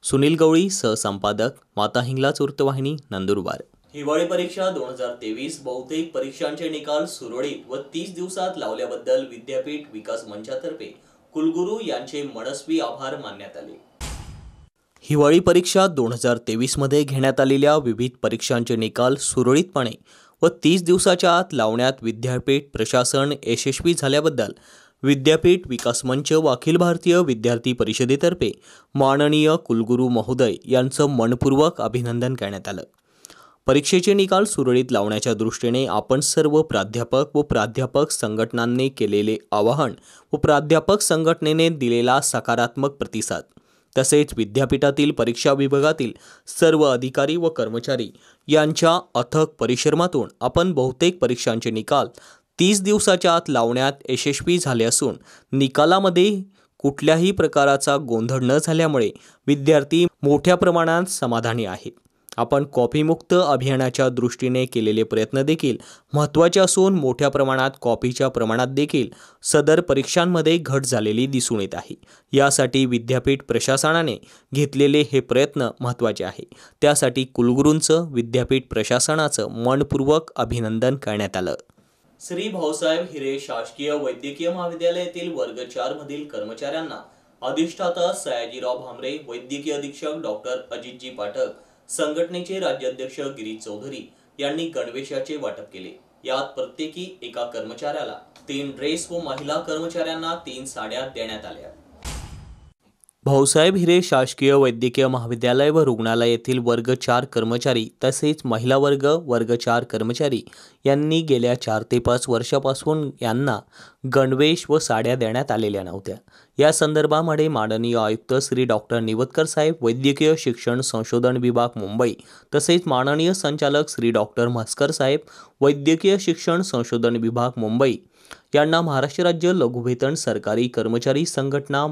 सुनील गवळी, सहसंपादक, माता हिंगलाज वृत्तवाहिनी, नंदुरबार. हिवाळी परीक्षा 2023 बहुतेक परीक्षांचे निकाल सुरळीत व 30 दिवसात लावल्याबद्दल विद्यापीठ विकास मंचातर्फे कुलगुरू यांचे मनस्वी आभार मानण्यात आले. हिवाळी परीक्षा 2023 मध्ये घेण्यात आलेल्या विविध परीक्षांचे निकाल सुरळीतपणे व 30 दिवसाच्या आत लावण्यात विद्यापीठ प्रशासन यशस्वी झाल्याबद्दल विद्यापीठ विकास मंच व अखिल भारतीय विद्यार्थी परिषदेतर्फे माननीय कुलगुरू महोदय यांचं मनपूर्वक अभिनंदन करण्यात आलं. परीक्षेचे निकाल सुरळीत लावण्याच्या दृष्टीने आपण सर्व प्राध्यापक व प्राध्यापक संघटनांनी केलेले आवाहन व प्राध्यापक संघटनेने दिलेला सकारात्मक प्रतिसाद, तसेच विद्यापीठातील परीक्षा विभागातील सर्व अधिकारी व कर्मचारी यांच्या अथक परिश्रमातून आपण बहुतेक परीक्षांचे निकाल 30 दिवसाच्या आत लावण्यात यशस्वी झाले असून निकालामध्ये कुठल्याही प्रकारचा गोंधळ न झाल्यामुळे विद्यार्थी मोठ्या प्रमाणात समाधानी आहेत. आपण कॉपीमुक्त अभियानाच्या दृष्टीने केलेले प्रयत्न देखील महत्त्वाचे असून मोठ्या प्रमाणात कॉपीच्या प्रमाणात देखील सदर परीक्षांमध्ये घट झालेली दिसून येत आहे. यासाठी विद्यापीठ प्रशासनाने घेतलेले हे प्रयत्न महत्त्वाचे आहे. त्यासाठी कुलगुरूंचं विद्यापीठ प्रशासनाचं मनपूर्वक अभिनंदन करण्यात आलं. श्री भाऊसाहेब हिरे शासकीय वैद्यकीय महाविद्यालयातील वर्ग 4 मधील कर्मचाऱ्यांना अधिष्ठाता सयाजीराव भामरे, वैद्यकीय अधीक्षक डॉक्टर अजितजी पाठक, संघटनेचे राज्याध्यक्ष गिरीश चौधरी यांनी गणवेशाचे वाटप केले. यात प्रत्येकी एका कर्मचाऱ्याला 3 ड्रेस व महिला कर्मचाऱ्यांना 3 साड्या देण्यात आल्या. भाऊसाहेब हिरे शासकीय वैद्यकीय महाविद्यालय व रुग्णालय येथील वर्ग 4 कर्मचारी तसेच महिला वर्ग 4 कर्मचारी यांनी गेल्या 4 ते 5 वर्षापासून यांना गणवेश व साड्या देण्यात आलेल्या नव्हत्या। या संदर्भामध्ये माननीय आयुक्त श्री डॉक्टर निवतकर साहेब, वैद्यकीय शिक्षण संशोधन विभाग मुंबई तसेच माननीय संचालक श्री डॉक्टर म्हस्कर साहेब, वैद्यकीय शिक्षण संशोधन विभाग मुंबई यांना महाराष्ट्र राज्य लघुवेतन सरकारी कर्मचारी संघटना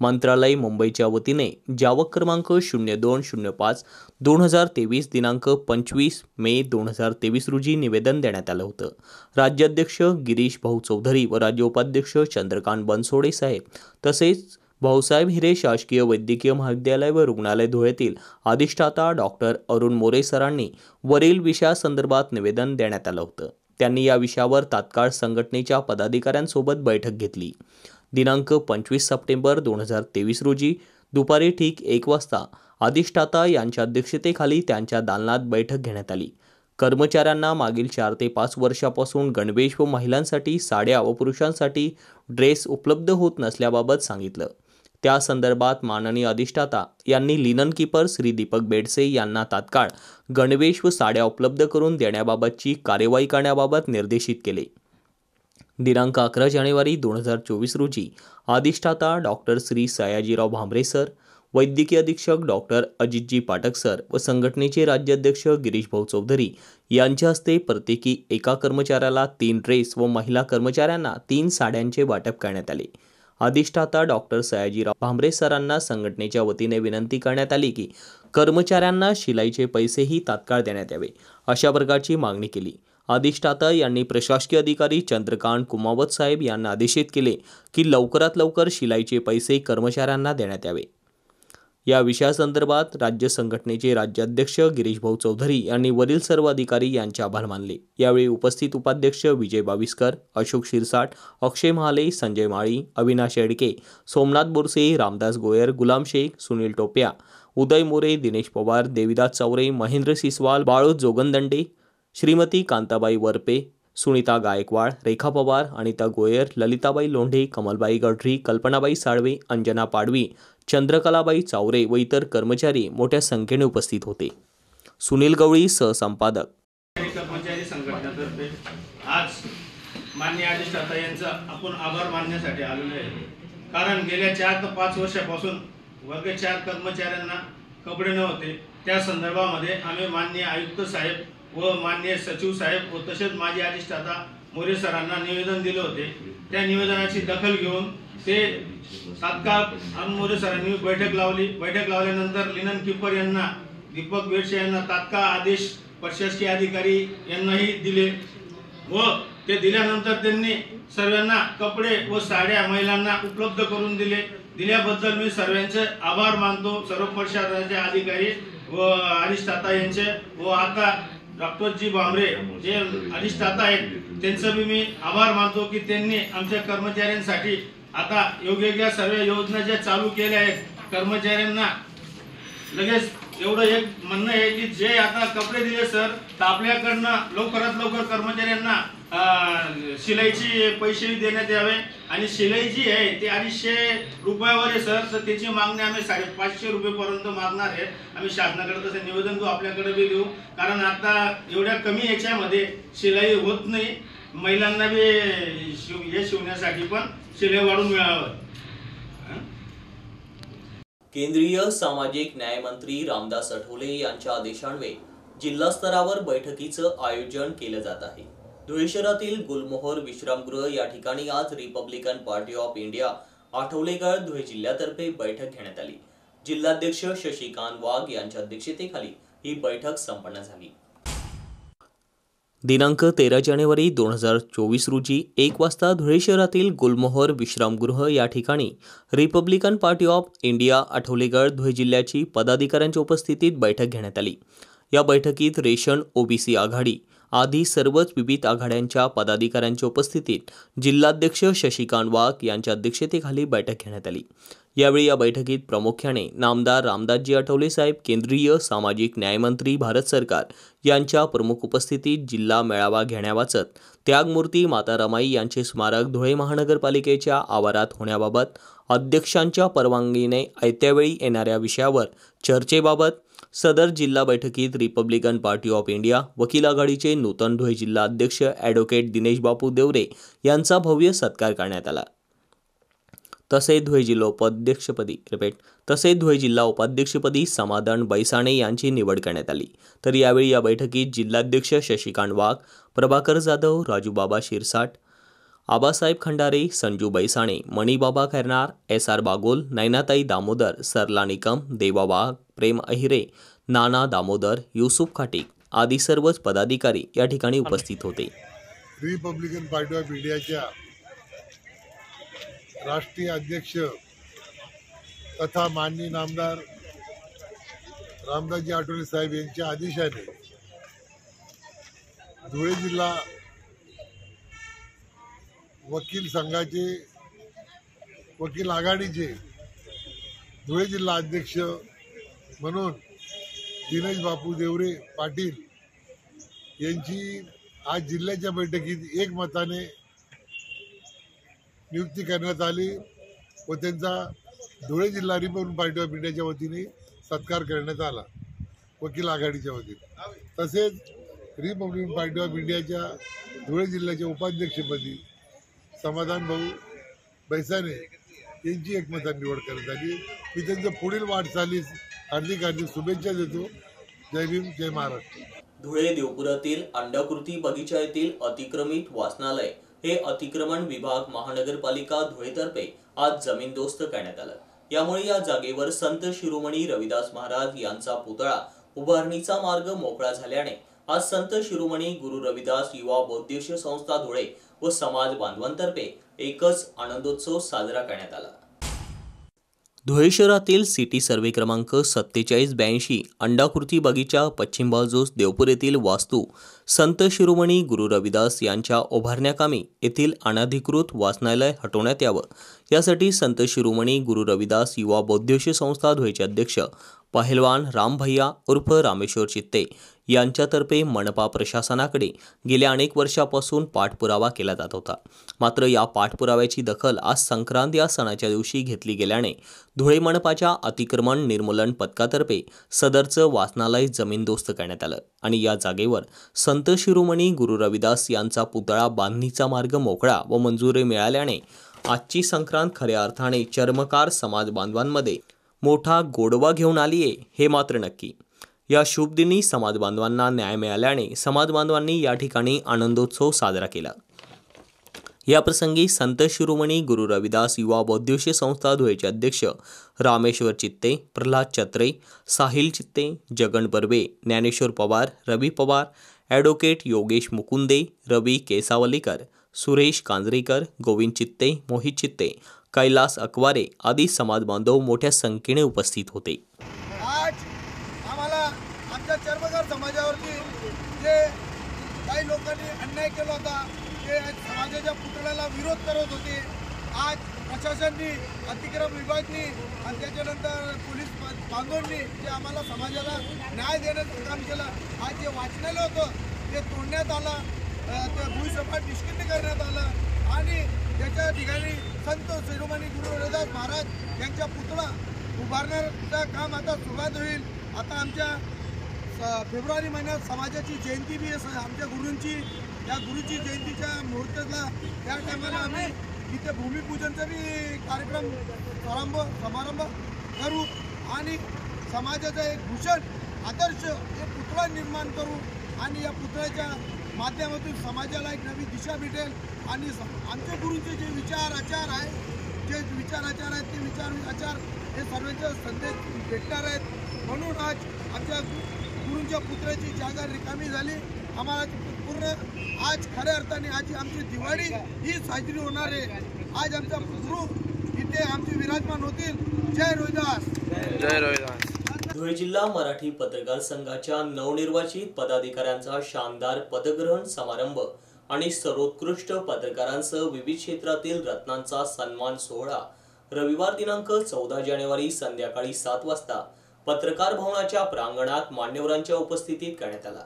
मंत्रालय मुंबईच्या वतीने जावक क्रमांक 0205/2023 दिनांक 25 मे 2023 रोजी निवेदन देण्यात आलं होतं। राज्याध्यक्ष गिरीश भाऊ चौधरी व राज्य उपाध्यक्ष चंद्रकांत बनसोडे साहेब तसेच भाऊसाहेब हिरे शासकीय वैद्यकीय महाविद्यालय व रुग्णालय धुळेतील अधिष्ठाता डॉक्टर अरुण मोरे सरांनी वरील विषयासंदर्भात निवेदन देण्यात आलं होतं। त्यांनी या विषयावर तात्काळ संघटनेच्या पदाधिकाऱ्यांसोबत बैठक घेतली। दिनांक 25 सप्टेंबर 2023 रोजी दुपारी ठीक 1 वाजता अधिष्ठाता यांच्या अध्यक्षतेखाली त्यांच्या दालनात बैठक घेण्यात आली। कर्मचाऱ्यांना मागील 4 ते 5 वर्षापासून गणवेश व महिलांसाठी साड्या व पुरुषांसाठी ड्रेस उपलब्ध होत नसल्याबाबत सांगितलं। त्या संदर्भात माननीय अधिष्ठाता यांनी लिनन कीपर श्री दीपक बेडसे यांना तात्काळ गणवेश व साड्या उपलब्ध करून देण्याबाबतची कार्यवाही करण्याबाबत निर्देशित केले। दिनांक 11 जानेवारी 2024 रोजी अधिष्ठाता डॉक्टर श्री सयाजीराव भांबरे सर, वैद्यकीय अधीक्षक डॉक्टर अजितजी पाठक सर व संघटनेचे राज्याध्यक्ष गिरीश भाऊ चौधरी यांच्या हस्ते प्रत्येकी एका कर्मचाऱ्याला 3 ड्रेस व महिला कर्मचाऱ्यांना 3 साड्यांचे वाटप करण्यात आले। अधिष्ठाता डॉक्टर सयाजीराव भांबरे सरांना संघटनेच्या वतीने विनंती करण्यात आली की कर्मचाऱ्यांना शिलाईचे पैसेही तात्काळ देण्यात यावे अशा प्रकारची मागणी केली। अधिष्ठाता यांनी प्रशासकीय अधिकारी चंद्रकांत कुमावत साहेब यांना आदेशित केले की लवकरात लवकर शिलाईचे पैसे कर्मचाऱ्यांना देण्यात यावे। या विषयासंदर्भात राज्य संघटनेचे राज्याध्यक्ष गिरीश भाऊ चौधरी यांनी वरील सर्व अधिकारी यांचे आभार मानले। यावेळी उपस्थित उपाध्यक्ष विजय बाविस्कर, अशोक शिरसाट, अक्षय महाले, संजय माळी, अविनाश एडके, सोमनाथ बोरसे, रामदास गोयर, गुलाम शेख, सुनील टोप्या, उदय मोरे, दिनेश पवार, देविदास चौरे, महेंद्र सिसवाल, बाळू जोगंदंडे, श्रीमती कांताबाई वरपे, सुनीता गायकवाड, रेखा पवार, अनिता गोयर, ललिताबाई लोंढे, कमलबाई गढरी, कल्पनाबाई साळवे, अंजना पाडवी, चंद्रकलाबाई चावरे व इतर कर्मचारी मोठ्या संख्येने उपस्थित होते। सुनील गवळी, सहसंपादक। कर्मचारी संघटनेतर्फे आज माननीय अधिष्ठाता यांचा आपण आभार मानण्यासाठी आलेलो आहे। कारण गेल्या 4 ते 5 वर्षापासून वर्ग 4 कर्मचाऱ्यांना कपडे नव्हते। त्या संदर्भामध्ये आम्ही माननीय आयुक्त साहेब व माननीय सचिव साहेब व तसेच माजी अधिष्ठाता मोरे सरांना निवेदन दिले होते। त्या निवेदनाची दखल घेऊन ते तात्काळ मोरे सरांनी बैठक लावली। बैठक लावल्यानंतर लिनन कीपर यांना, दीपक बेडसे यांना तात्काळ आदेश प्रशासकीय अधिकारी यांनाही दिले व ते दिल्यानंतर त्यांनी सर्वांना कपडे व साड्या महिलांना उपलब्ध करून दिल्याबद्दल मी सर्वांचे आभार मानतो, सर्व प्रशासनाचे अधिकारी व अधिष्ठाता यांचे व आता डॉक्टर जी भांबरे जे अधिष्ठाता आहेत त्यांचा मी आभार मानतो की त्यांनी आमच्या कर्मचाऱ्यांसाठी आता योग्य सर्व योजना ज्या चालू केल्या आहेत। कर्मचाऱ्यांना लगेच एवढं एक म्हणणं आहे की जे आता कपडे दिले सर तर आपल्याकडनं लवकरात लवकर कर्मचाऱ्यांना शिलाईची पैसे देण्यात यावे आणि शिलाई जी आहे ती 250 रुपयावर आहे सर, तर त्याची मागणी आम्ही 550 रुपयेपर्यंत मागणार आहे। आम्ही शासनाकडे तसं निवेदन देऊ, आपल्याकडे बी देऊ, कारण आता एवढ्या कमी याच्यामध्ये शिलाई होत नाही। महिलांना बी हे शिवण्यासाठी पण शिलाई वाढून मिळावं। केंद्रीय सामाजिक न्याय मंत्री रामदास आठवले यांच्या आदेशान्वये जिल्हा स्तरावर बैठकीचं आयोजन केलं जात आहे। धुळे शहरातील गुलमोहर विश्रामगृह या ठिकाणी आज रिपब्लिकन पार्टी ऑफ इंडिया आठवलेगड धुळे जिल्ह्यातर्फे बैठक घेण्यात आली। जिल्हाध्यक्ष शशिकांत वाघ यांच्या अध्यक्षतेखाली ही बैठक संपन्न झाली। दिनांक 13 जानेवारी 2024 रोजी 1 वाजता धुळे शहरातील गुलमोहर विश्रामगृह या ठिकाणी रिपब्लिकन पार्टी ऑफ इंडिया आठवलेगड धुळे जिल्ह्याची पदाधिकाऱ्यांच्या उपस्थितीत बैठक घेण्यात आली। या बैठकीत रेशन ओबीसी आघाडी आदी सर्वच विविध आघाड्यांच्या पदाधिकाऱ्यांच्या उपस्थितीत जिल्हाध्यक्ष शशिकांत वाघ यांच्या अध्यक्षतेखाली बैठक घेण्यात आली। यावेळी या बैठकीत प्रामुख्याने नामदार रामदासजी आठवले साहेब, केंद्रीय सामाजिक न्याय मंत्री भारत सरकार यांच्या प्रमुख उपस्थितीत जिल्हा मेळावा घेण्यावाचत त्यागमूर्ती माता रमाई यांचे स्मारक धुळे महानगरपालिकेच्या आवारात होण्याबाबत अध्यक्षांच्या परवानगीने आयत्यावेळी येणाऱ्या विषयावर चर्चेबाबत सदर जिल्हा बैठकीत रिपब्लिकन पार्टी ऑफ इंडिया वकील आघाडीचे नूतन धुळे जिल्हा अध्यक्ष ॲडव्होकेट दिनेश बापू देवरे यांचा भव्य सत्कार करण्यात आला। तसेच धुळे जिल्हा उपाध्यक्षपदी समाधान बैसाणे यांची निवड करण्यात आली। तर यावेळी या बैठकीत जिल्हाध्यक्ष शशिकांत वाघ, प्रभाकर जाधव, राजूबाबा शिरसाट, आबासाहेब खंडारे, संजू बैसाणे, मणिबाबा खैरनार, SR बागोल, नैनाताई दामोदर, सरला निकम, देवा वाघ, प्रेम अहिरे, नाना दामोदर, युसुफ खाटिक आदी सर्वच पदाधिकारी या ठिकाणी उपस्थित होते। रिपब्लिकन पार्टी ऑफ इंडियाच्या राष्ट्रीय अध्यक्ष तथा माननीय नामदार रामदासजी आठवले साहेब यांच्या आदेशाने धुळे जिल्हा वकील संघाचे वकील आघाडीचे धुळे जिल्हा अध्यक्ष म्हणून दिनेश बापू देवरे पाटील यांची आज जिल्ह्याच्या बैठकीत एकमताने नियुक्ती करण्यात आली व त्यांचा धुळे जिल्हा रिपब्लिकन पार्टी ऑफ इंडियाच्या वतीने सत्कार करण्यात आला वकील आघाडीच्या वतीने। तसेच रिपब्लिकन पार्टी ऑफ इंडियाच्या धुळे जिल्ह्याच्या उपाध्यक्षपदी समाधान भाऊ बैसाणे यांची एकमताने निवड करण्यात आली। मी त्यांच्या पुढील वाटचालीस हार्दिक शुभेच्छा देतो। जय भीम, जय महाराष्ट्र। धुळे देवपुरातील अंडाकृती बगीचा येथील अतिक्रमित वाचनालय हे अतिक्रमण विभाग महानगरपालिका धुळेतर्फे आज जमीनदोस्त करण्यात आलं। यामुळे या जागेवर संत शिरोमणी रविदास महाराज यांचा पुतळा उभारणीचा मार्ग मोकळा झाल्याने आज संत शिरोमणी गुरु रविदास युवा बौद्धिक संस्था धुळे व समाज बांधवांतर्फे एकच आनंदोत्सव साजरा करण्यात आला। धुळे शहरातील सिटी सर्वे क्रमांक 4782 अंडाकृती बगीचा पश्चिम बाजूस देवपूर येथील वास्तू संत शिरोमणी गुरु रविदास यांच्या उभारण्याकामी येथील अनधिकृत वाचनालय हटवण्यात यावं यासाठी संत शिरोमणी गुरु रविदास युवा बौद्धिक संस्था धुळेचे अध्यक्ष पहलवान राम भैया उर्फ रामेश्वर चित्ते यांच्यातर्फे मनपा प्रशासनाकडे गेल्या अनेक वर्षापासून पाठपुरावा केला जात होता। मात्र या पाठपुराव्याची दखल आज संक्रांत या सणाच्या दिवशी घेतली गेल्याने धुळे मनपाच्या अतिक्रमण निर्मूलन पथकातर्फे सदरचं वाचनालय जमीनदोस्त करण्यात आलं आणि या जागेवर संत शिरोमणी गुरु रविदास यांचा पुतळा बांधणीचा मार्ग मोकळा व मंजुरी मिळाल्याने आजची संक्रांत खऱ्या अर्थाने चर्मकार समाज बांधवांमध्ये मोठा गोडवा घेऊन आलीये हे मात्र नक्की। या शुभ दिनी समाज बांधवांना न्याय मिळाल्याने समाज बांधवांनी या ठिकाणी आनंदोत्सव साजरा केला। या प्रसंगी संत शिरोमणी गुरु रविदास युवा बौद्धिक संस्था धुळेचे अध्यक्ष रामेश्वर चित्ते, प्रल्हाद चत्रे, साहिल चित्ते, जगन बर्वे, ज्ञानेश्वर पवार, रवी पवार, ॲडव्होकेट योगेश मुकुंदे, रवी केसावलीकर, सुरेश कांजरेकर, गोविंद चित्ते, मोहित चित्ते, कैलास अकवारे आदी समाज बांधव मोठ्या संख्येने उपस्थित होते। आज आम्हाला आमच्या चर्मकार समाजावरती जे काही लोकांनी अन्याय केला होता, ते समाजाच्या पुतळ्याला विरोध करत होते, आज प्रशासनाने, अतिक्रमण विभागाने आणि त्याच्यानंतर पोलीस बांधवांनी जे आम्हाला समाजाला न्याय देण्याचं काम केलं, आज जे वाचनालय होतं ते तोडण्यात आलं, ते भूसपाट निष्क्रिय करण्यात आलं आणि त्याच्या ठिकाणी संत शिरोमणी गुरु रविदास महाराज यांचा पुतळा उभारण्याचं काम आता सुरुवात होईल। आता आमच्या फेब्रुवारी महिन्यात समाजाची जयंती बी आहे आमच्या गुरूंची, त्या गुरुची जयंतीच्या मुहूर्ताला त्या टायमाला आम्ही तिथे भूमिपूजनचा बी कार्यक्रम समारंभ करू आणि समाजाचा एक भूषण आदर्श एक पुतळा निर्माण करू आणि या पुतळ्याच्या माध्यमातून समाजाला एक नवी दिशा भेटेल आणि आमच्या गुरूंचे जे विचार आचार आहे, जे विचार आचार आहेत ते विचार आचार हे सर्वांचे संदेश भेटणार आहेत। म्हणून आज आमच्या गुरूंच्या पुतळ्याची जागा रिकामी झाली। आम्हाला पूर्ण आज खऱ्या अर्थाने आज आमची दिवाळी ही साजरी होणार आहे। आज आमचा गुरु इथे आमचे विराजमान होतील। जय रविदास, जय रविदास। धुळे जिल्हा मराठी पत्रकार संघाच्या नवनिर्वाचित पदाधिकाऱ्यांचा शानदार पदग्रहण समारंभ आणि सर्वोत्कृष्ट पत्रकारांसह विविध क्षेत्रातील रत्नांचा सन्मान सोहळा रविवार दिनांक 14 जानेवारी संध्याकाळी 7 वाजता पत्रकार भवनाच्या प्रांगणात मान्यवरांच्या उपस्थितीत करण्यात आला।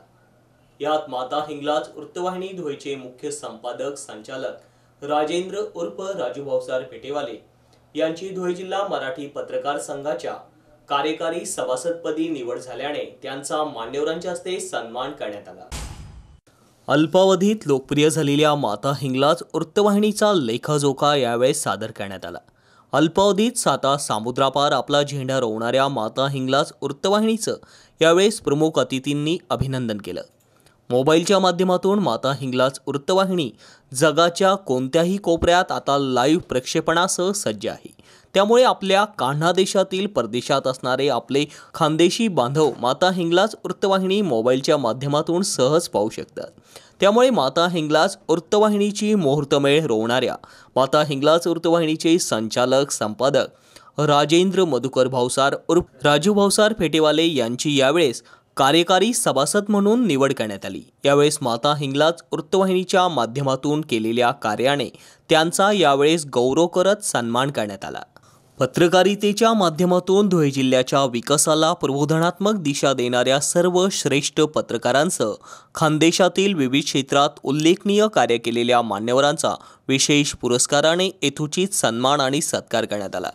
यात माता हिंगलाज वृत्तवाहिनी धुळेचे मुख्य संपादक संचालक राजेंद्र उर्फ राजू भाऊसार पेटेवाले यांची धुळे जिल्हा मराठी पत्रकार संघाच्या कार्यकारी सभासदपदी निवड झाल्याने त्यांचा मान्यवरांच्या हस्ते सन्मान करण्यात आला। अल्पावधीत लोकप्रिय झालेल्या माता हिंगलाज वृत्तवाहिनीचा लेखाजोखा यावेळी सादर करण्यात आला। अल्पावधीत साता समुद्रापार आपला झेंडा रोवणाऱ्या माता हिंगलाज वृत्तवाहिनीचं यावेळेस प्रमुख अतिथींनी अभिनंदन केलं। मोबाईलच्या माध्यमातून माता हिंगलाज वृत्तवाहिनी जगाच्या कोणत्याही कोपऱ्यात आता लाईव्ह प्रक्षेपणासह सज्ज आहे। त्यामुळे आपल्या कान्हा देशातील परदेशात असणारे आपले खानदेशी बांधव माता हिंगलाज वृत्तवाहिनी मोबाईलच्या माध्यमातून सहज पाहू शकतात। त्यामुळे माता हिंगलाज वृत्तवाहिनीची मुहूर्तमेळ रोवणाऱ्या माता हिंगलाज वृत्तवाहिनीचे संचालक संपादक राजेंद्र मधुकर भाऊसार उर्फ राजू भाऊसार फेटेवाले यांची यावेळेस कार्यकारी सभासद म्हणून निवड करण्यात आली। यावेळेस माता हिंगलाज वृत्तवाहिनीच्या माध्यमातून केलेल्या कार्याने त्यांचा यावेळेस गौरव करत सन्मान करण्यात आला। पत्रकारितेच्या माध्यमातून धुळे जिल्ह्याच्या विकासाला प्रबोधनात्मक दिशा देणाऱ्या सर्व श्रेष्ठ पत्रकारांसह खानदेशातील विविध क्षेत्रात उल्लेखनीय कार्य केलेल्या मान्यवरांचा विशेष पुरस्काराने यथोचित सन्मान आणि सत्कार करण्यात आला।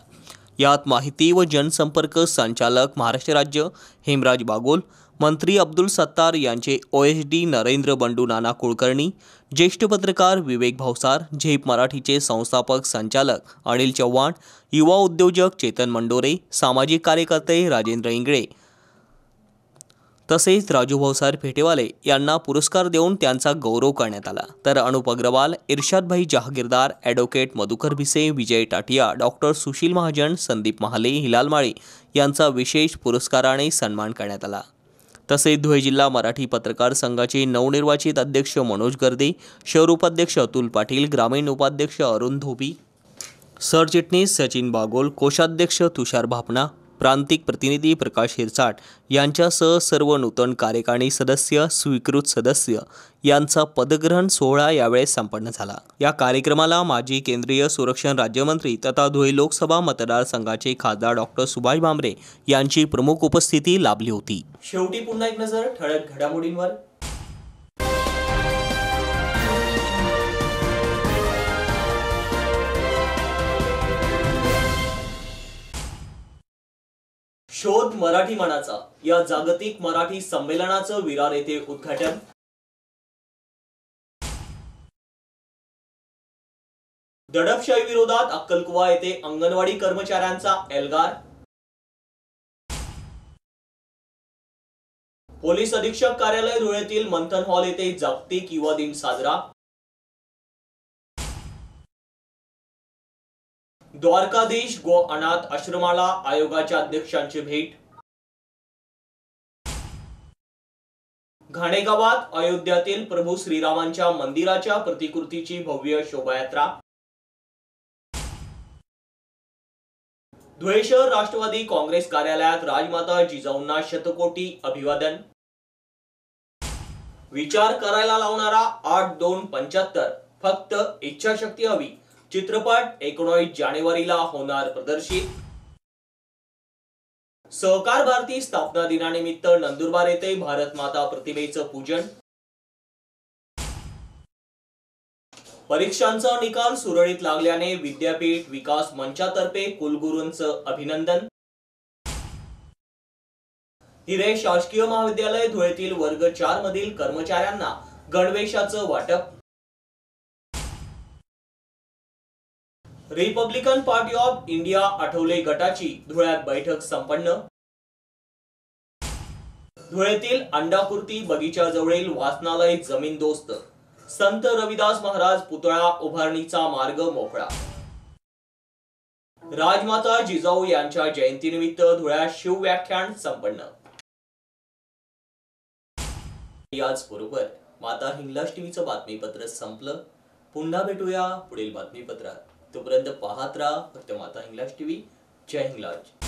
यात माहिती व जनसंपर्क संचालक महाराष्ट्र राज्य हेमराज बागोल, मंत्री अब्दुल सत्तार यांचे OSD नरेंद्र बंडू नाना कुलकर्णी, ज्येष्ठ पत्रकार विवेक भाऊसार, झेप मराठीचे संस्थापक संचालक अनिल चव्हाण, युवा उद्योजक चेतन मंडोरे, सामाजिक कार्यकर्ते राजेंद्र इंगळे तसेच राजू भाऊसार फेटेवाले यांना पुरस्कार देऊन त्यांचा गौरव करण्यात आला। तर अनुप अग्रवाल, इर्शाद भाई जहागीरदार, ॲडव्होकेट मधुकर भिसे, विजय टाटिया, डॉक्टर सुशील महाजन, संदीप महाले, हिलाल माळी यांचा विशेष पुरस्काराने सन्मान करण्यात आला। तसेच धुळे जिल्हा मराठी पत्रकार संघाचे नवनिर्वाचित अध्यक्ष मनोज गर्दे, शहर उपाध्यक्ष अतुल पाटील, ग्रामीण उपाध्यक्ष अरुण धोबी, सरचिटणीस सचिन बागोल, कोषाध्यक्ष तुषार भापना, प्रांतिक प्रतिनिधी प्रकाश हिरसाट यांच्यासह सर्व नूतन कार्यकारिणी सदस्य, स्वीकृत सदस्य यांचा पदग्रहण सोहळा यावेळी संपन्न झाला। या कार्यक्रमाला माजी केंद्रीय संरक्षण राज्यमंत्री तथा धुळे लोकसभा मतदारसंघाचे खासदार डॉक्टर सुभाष भामरे यांची प्रमुख उपस्थिती लाभली होती। शेवटी पुन्हा एक नजर ठळक घडामोडींवर। शोध मराठी मनाचा या जागतिक मराठी संमेलनाचं विरार येथे उद्घाटन। दडपशाही विरोधात अक्कलकुवा येथे अंगणवाडी कर्मचाऱ्यांचा एल्गार। पोलीस अधीक्षक कार्यालय धुळेतील मंथन हॉल येथे जागतिक युवा दिन साजरा। द्वारकाधीश गो अनाथ आश्रमाला आयोगाच्या अध्यक्षांची भेट। घाणेगावात अयोध्यातील प्रभू श्रीरामांच्या मंदिराच्या प्रतिकृतीची भव्य शोभायात्रा। धुळे शहर राष्ट्रवादी काँग्रेस कार्यालयात राजमाता जिजाऊंना शतकोटी अभिवादन। विचार करायला लावणारा 8-2-75 फक्त इच्छाशक्ती हवी चित्रपट 19 जानेवारीला होणार प्रदर्शित। सहकार भारती स्थापना दिनानिमित्त नंदुरबार येथे भारत माता प्रतिमेचं पूजन। परीक्षांचा निकाल सुरळीत लागल्याने विद्यापीठ विकास मंचातर्फे कुलगुरूंचं अभिनंदन। हिरे शासकीय महाविद्यालय धुळेतील वर्ग 4 मधील कर्मचाऱ्यांना गणवेशाचं वाटप। Republican Party of India Athawale गटाची धुळ्यात बैठक संपन्न। धुळेतील अंडाकुर्ती बगीच्याजवळील वाचनालय जमीनदोस्त। संत रविदास महाराज पुतळा उभारणीचा मार्ग मोकळा। राजमाता जिजाऊ यांच्या जयंतीनिमित्त धुळ्यात शिवव्याख्यान संपन्न। याचबरोबर माता हिंगलाज टीव्हीचं बातमीपत्र संपलं। पुन्हा भेटूया पुढील बातमीपत्रात। तोपर्यंत पाहत राहा फक्त माता हिंगलाज टीव्ही। जय हिंगलाज।